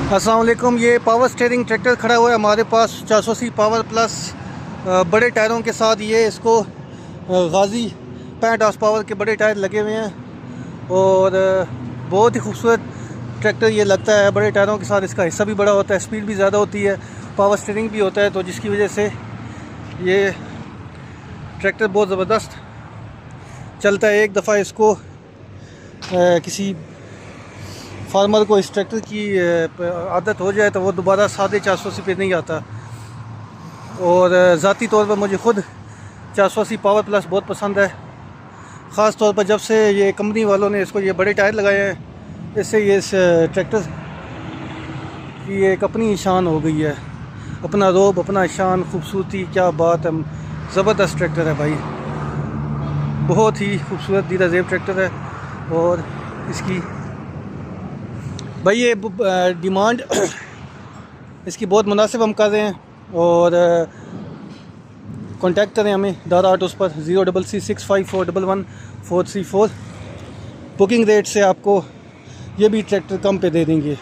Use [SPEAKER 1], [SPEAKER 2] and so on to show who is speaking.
[SPEAKER 1] अस्सलाम वालेकुम। ये पावर स्टीयरिंग ट्रैक्टर खड़ा हुआ है हमारे पास 480 पावर प्लस बड़े टायरों के साथ। ये इसको गाजी 65 हॉर्स पावर के बड़े टायर लगे हुए हैं और बहुत ही खूबसूरत ट्रैक्टर ये लगता है। बड़े टायरों के साथ इसका हिस्सा भी बड़ा होता है, स्पीड भी ज़्यादा होती है, पावर स्टीयरिंग भी होता है, तो जिसकी वजह से ये ट्रैक्टर बहुत ज़बरदस्त चलता है। एक दफ़ा इसको किसी फार्मर को इस ट्रैक्टर की आदत हो जाए तो वो दोबारा 480 पे नहीं आता। और ज़ाती तौर पर मुझे ख़ुद 480 पावर प्लस बहुत पसंद है, ख़ास तौर पर जब से ये कंपनी वालों ने इसको ये बड़े टायर लगाए हैं। इससे ये इस ट्रैक्टर की एक अपनी शान हो गई है, अपना रोब, अपना शान, खूबसूरती, क्या बात है। ज़बरदस्त ट्रैक्टर है भाई, बहुत ही खूबसूरत दीदा ज़ेब ट्रैक्टर है। और इसकी भाई ये डिमांड इसकी बहुत मुनासिब हम कर रहे हैं और कांटेक्ट करें हमें दारा ऑटोज़ पर 06665411434। बुकिंग रेट से आपको ये भी ट्रैक्टर कम पे दे देंगे।